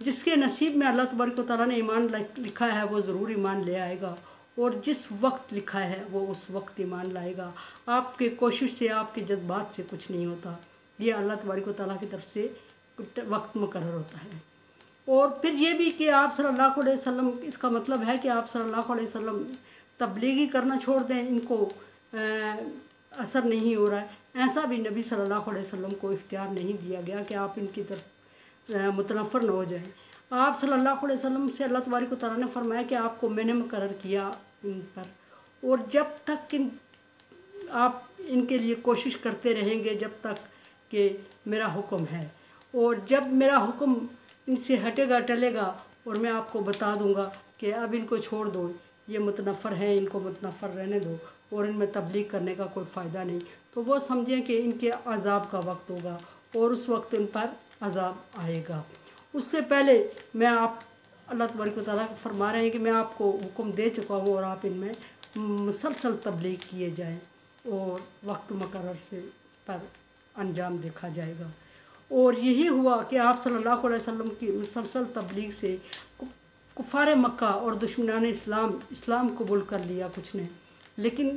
جس کے نصیب میں اللہ تبارک و تعالیٰ نے ایمان لکھا ہے وہ ضرور ایمان لے آئے گا، اور جس وقت لکھا ہے وہ اس وقت ایمان لائے گا۔ آپ کے کوشش سے، آپ کے جذبات سے کچھ نہیں ہوتا، یہ اللہ تبارک و تعالیٰ کی طرف سے وقت مقرر ہوتا ہے۔ اور پھر یہ بھی کہ آپ صلی اللہ علیہ وسلم، اس کا مطلب ہے کہ آپ صلی اللہ علیہ وسلم تبلیغی کرنا چھوڑ دیں، ان کو اثر نہیں ہو رہا ہے، ایسا بھی نبی صلی اللہ علیہ وسلم کو اختیار نہیں دیا گیا کہ آپ ان کی طرف متنفر نہ ہو جائیں۔ آپ صلی اللہ علیہ وسلم سے اللہ تبارک و تعالیٰ نے فرمایا کہ آپ کو میں نے مقرر کیا ان پر، اور جب تک آپ ان کے لیے کوشش کرتے رہیں گے جب تک کہ میرا حکم ہے، اور جب میرا حکم ان سے ہٹے گا ٹلے گا اور میں آپ کو بتا دوں گا کہ اب ان کو چھوڑ دو، یہ متنفر ہیں، ان کو متنفر رہنے دو اور ان میں تبلیغ کرنے کا کوئی فائدہ نہیں، تو وہ سمجھیں کہ ان کے عذاب کا وقت ہوگا اور اس وقت ان پر عذاب آئے گا۔ اس سے پہلے میں آپ اللہ تبارک و تعالیٰ فرما رہے ہیں کہ میں آپ کو حکم دے چکا ہوں اور آپ ان میں مسلسل تبلیغ کیے جائیں اور وقت مقرر سے پر انجام دیکھا جائے گا۔ اور یہی ہوا کہ آپ صلی اللہ علیہ وسلم کی مسلسل تبلیغ سے کفار مکہ اور دشمنان اسلام قبول کر لیا کچھ نے، لیکن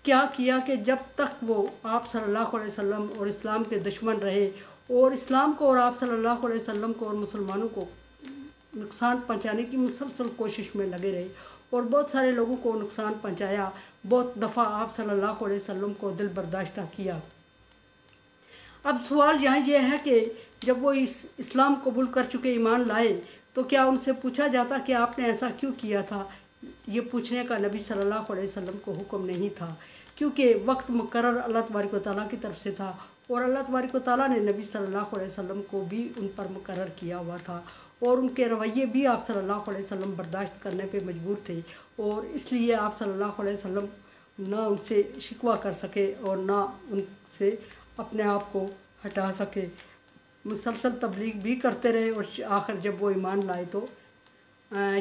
کیا کیا کہ جب تک وہ آپ صلی اللہ علیہ وسلم اور اسلام کے دشمن رہے اور اسلام کو اور آپ صلی اللہ علیہ وسلم کو اور مسلمانوں کو نقصان پہنچانے کی مسلسل کوشش میں لگے رہے اور بہت سارے لوگوں کو نقصان پہنچایا، بہت دفعہ آپ صلی اللہ علیہ وسلم کو دل برداشتہ کیا۔ اب سوال یہاں یہ ہے کہ جب وہ اسلام قبول کر چکے، ایمان لائے، تو کیا ان سے پوچھا جاتا کہ آپ نے ایسا کیوں کیا تھا؟ یہ پوچھنے کا نبی صلی اللہ علیہ وسلم کو حکم نہیں تھا، کیونکہ وقت مقرر اللہ تبارک و تعالیٰ کی طرف سے تھا، اور اللہ تبارک و تعالیٰ نے نبی صلی اللہ علیہ وسلم کو بھی ان پر مقرر کیا ہوا تھا، اور ان کے رویے بھی آپ صلی اللہ علیہ وسلم برداشت کرنے پہ مجبور تھے، اور اس لیے آپ صلی اللہ علیہ وسلم نہ ان سے شکوہ کر سکے اور نہ ان سے اپنے آپ کو ہٹا سکے، مسلسل تبلیغ بھی کرتے رہے، اور آخر جب وہ ایمان لائے تو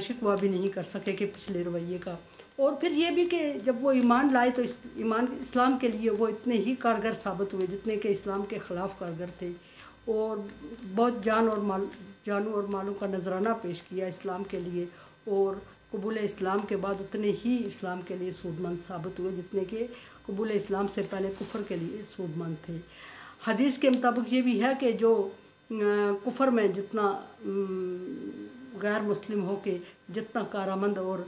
شکوہ بھی نہیں کر سکے کہ پچھلے رویے کا۔ اور پھر یہ بھی کہ جب وہ ایمان لائے تو اسلام کے لیے وہ اتنے ہی کارگر ثابت ہوئے جتنے کہ اسلام کے خلاف کارگر تھے، اور بہت جانوں اور مالوں کا نذرانہ پیش کیا اسلام کے لیے، اور قبول اسلام کے بعد اتنے ہی اسلام کے لیے سودمند ثابت ہوئے جتنے کہ قبول اسلام سے پہلے کفر کے لیے سودمند تھے۔ حدیث کے مطابق یہ بھی ہے کہ جو کفر میں جتنا غیر مسلم ہو کے جتنا کارآمد اور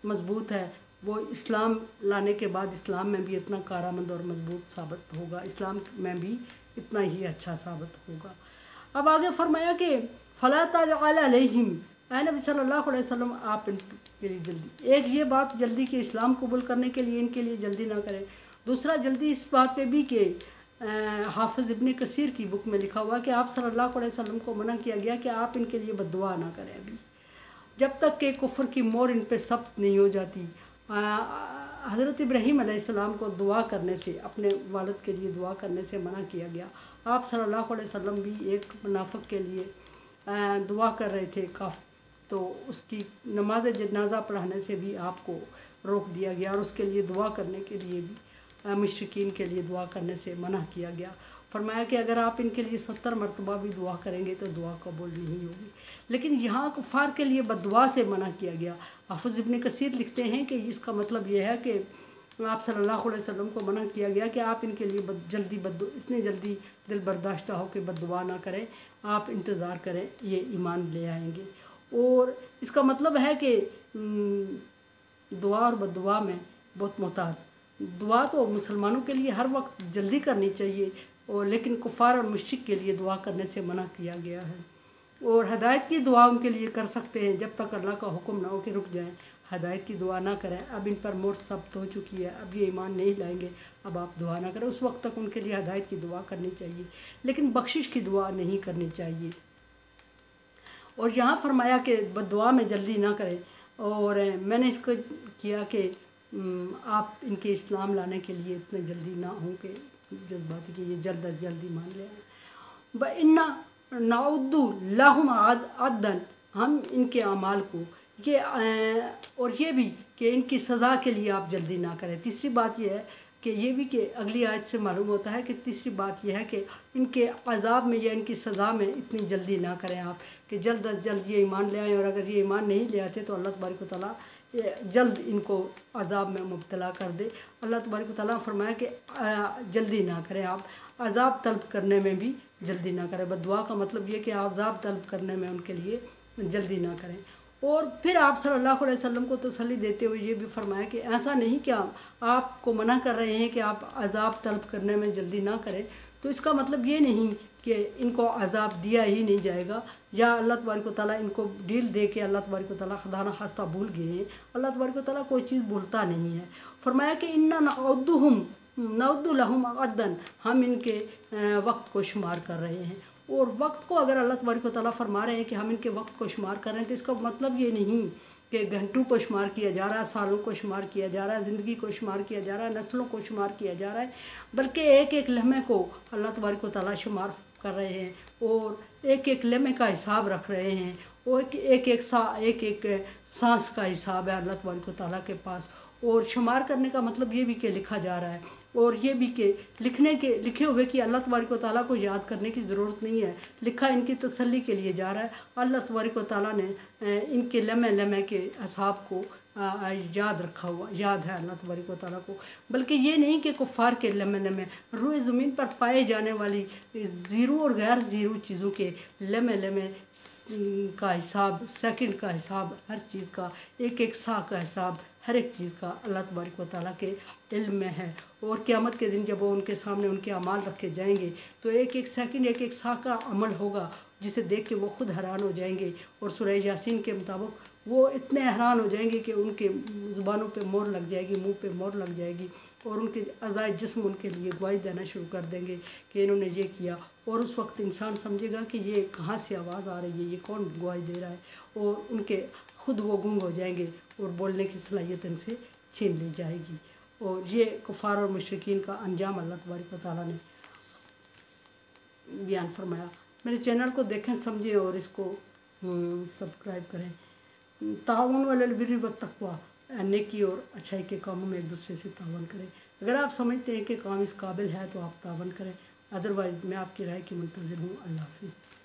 مضبوط ہے، وہ اسلام لانے کے بعد اسلام میں بھی اتنا کارآمد اور مضبوط ثابت ہوگا، اسلام میں بھی اتنا ہی اچھا ثابت ہوگا۔ اب آگے فرمایا کہ فَلَا تَجْعَلْ عَلَيْهِمْ، اے نبی صلی اللہ علیہ وسلم آپ ان کے لیے جلدی، ایک یہ بات جلدی کہ اسلام قبول کرنے کے لیے ان کے لیے جلدی نہ کریں، دوسرا جلدی اس بات پہ بھی کہ حافظ ابن کثیر کی بک میں لکھا ہوا کہ آپ صلی اللہ علیہ وسلم کو منع کیا گیا کہ آپ ان کے لیے بد دعا نہ کریں ابھی، جب تک کہ کفر کی مور ان پہ ثبت نہیں ہو جاتی۔ حضرت ابراہیم علیہ السلام کو دعا کرنے سے، اپنے والد کے لیے دعا کرنے سے منع کیا گیا۔ آپ صلی اللہ علیہ وسلم بھی ایک منافق کے لیے دعا کر رہے تھے، تو اس کی نماز جنازہ پڑھانے سے بھی آپ کو روک دیا گیا، اور اس کے لیے دعا کرنے کے لیے بھی مشرکین کے لیے دعا کرنے سے منع کیا گیا۔ فرمایا کہ اگر آپ ان کے لیے 70 مرتبہ بھی دعا کریں گے تو دعا قبول نہیں ہوگی، لیکن یہاں کفار کے لیے بد دعا سے منع کیا گیا۔ حافظ ابن کثیر لکھتے ہیں کہ اس کا مطلب یہ ہے کہ آپ صلی اللہ علیہ وسلم کو منع کیا گیا کہ آپ ان کے لیے اتنے جلدی دل برداشتہ ہو کے بد دعا نہ کریں، آپ انتظار کریں، یہ ایمان لے آئیں گے۔ اور اس کا مطلب ہے کہ دعا اور بد دعا میں بہت محتاط، دعا تو مسلمانوں کے لیے ہر وقت جلدی کرنی چاہیے، اور لیکن کفار اور مشرک کے لیے دعا کرنے سے منع کیا گیا ہے۔ اور ہدایت کی دعا ان کے لیے کر سکتے ہیں جب تک اللہ کا حکم نہ ہو کہ رک جائیں، ہدایت کی دعا نہ کریں، اب ان پر مور ثبت ہو چکی ہے، اب یہ ایمان نہیں لائیں گے، اب آپ دعا نہ کریں، اس وقت تک ان کے لیے ہدایت کی دعا کرنی چاہیے، لیکن بخشش کی دعا نہیں کرنی چاہیے۔ اور یہاں فرمایا کہ بد دعا میں جلدی نہ کریں، اور میں نے اس کو کیا کہ آپ ان کے اسلام لانے کے لیے اتنے جلدی نہ ہوں کہ جذباتی کہ یہ جلد از جلدی مان لیں۔ بَإِنَّا نَعُدُّ لَهُمْ عَدًّا، ہم ان کے اعمال کو اور یہ بھی کہ ان کی سزا کے لیے آپ جلدی نہ کریں۔ تیسری بات یہ ہے کہ یہ بھی کہ اگلی آیت سے معلوم ہوتا ہے کہ تیسری بات یہ ہے کہ ان کے عذاب میں یا ان کی سزا میں اتنی جلدی نہ کریں آپ کہ جلد از جلد یہ ایمان لے آئیں، اور اگر یہ ایمان نہیں لے آتے تو اللہ تبارک و تعالیٰ جلد ان کو عذاب میں مبتلا کر دے۔ اللہ تبارک و تعالیٰ فرمایا کہ جلدی نہ کریں آپ، عذاب طلب کرنے میں بھی جلدی نہ کریں۔ بد دعا کا مطلب یہ کہ عذاب طلب کرنے میں ان کے لیے جلدی نہ کریں۔ اور پھر آپ صلی اللہ علیہ وسلم کو تسلی دیتے ہوئے یہ بھی فرمایا کہ ایسا نہیں کہ آپ کو منع کر رہے ہیں کہ آپ عذاب طلب کرنے میں جلدی نہ کریں، تو اس کا مطلب یہ نہیں کہ ان کو عذاب دیا ہی نہیں جائے گا، یا اللہ تبارک و تعالیٰ ان کو ڈیل دے کے اللہ تبارک و تعالیٰ خدا نخواستہ بھول گئے ہیں۔ اللہ تبارک و تعالیٰ کوئی چیز بھولتا نہیں ہے۔ فرمایا کہ اِنَّا نَعُدُّ لَهُمْ عَدًّا، ہم ان کے وقت کو شمار کر رہے ہیں۔ اور وقت کو اگر اللہ تبارک و تعالیٰ فرما رہے ہیں کہ ہم ان کے وقت کو شمار کر رہے ہیں، تو اس کا مطلب یہ نہیں کہ گھنٹوں کو شمار کیا جا رہا ہے، سالوں کو شمار کیا جا رہا ہے، زندگی کو شمار کیا جا رہا ہے، نسلوں کو شمار کیا جا رہا ہے، بلکہ ایک ایک لمحے کو اللہ تبارک و تعالیٰ شمار کر رہے ہیں، اور ایک ایک لمحے کا حساب رکھ رہے ہیں، اور ایک ایک سانس کا حساب ہے اللہ تبارک و تعالیٰ کے پاس۔ اور شمار کرنے کا مطلب یہ بھی کہ لکھا جا رہا ہے، اور یہ بھی کہ لکھے ہوئے کہ اللہ تبارک و تعالیٰ کو یاد کرنے کی ضرورت نہیں ہے، لکھا ان کی تسلی کے لیے جا رہا ہے۔ اللہ تبارک و تعالیٰ نے ان کے لمحے لمحے کے حساب کو یاد رکھا ہوا، یاد ہے اللہ تبارک و تعالیٰ کو، بلکہ یہ نہیں کہ کفار کے لمحے لمحے روئے زمین پر پائے جانے والی زیرو اور غیر زیرو چیزوں کے لمحے لمحے کا حساب، سیکنڈ کا حساب، ہر چیز کا ایک ایک سا کا حساب، ہر ایک چیز کا اللہ تبارک و تعالیٰ کے علم میں ہے۔ اور قیامت کے دن جب وہ ان کے سامنے ان کے اعمال رکھے جائیں گے تو ایک ایک سیکنڈ ایک ایک سا کا عمل ہوگا جسے دیکھ کے وہ خود حیران ہو جائیں گے، اور سورہ یاسین کے مطابق وہ اتنے حیران ہو جائیں گے کہ ان کے زبانوں پہ مہر لگ جائے گی، منہ پہ مہر لگ جائے گی، اور ان کے اعضائے جسم ان کے لیے گواہی دینا شروع کر دیں گے کہ انہوں نے یہ کیا۔ اور اس وقت انسان سمجھے گا کہ یہ کہاں سے آواز آ رہی ہے، یہ کون گواہی دے رہا ہے، اور ان کے خود وہ گنگ ہو جائیں گے اور بولنے کی صلاحیت ان سے چھین لی جائے گی۔ اور یہ کفار اور مشرکین کا انجام اللہ تبارک و تعالیٰ نے بیان فرمایا۔ میرے چینل کو دیکھیں، سمجھیں اور اس کو سبسکرائب کریں۔ تعاون علی البر والتقوی، نیکی اور اچھائی کے کاموں میں ایک دوسرے سے تعاون کریں۔ اگر آپ سمجھتے ہیں کہ کام اس قابل ہے تو آپ تعاون کریں، ادروائز میں آپ کی رائے کی منتظر ہوں۔ اللہ حافظ۔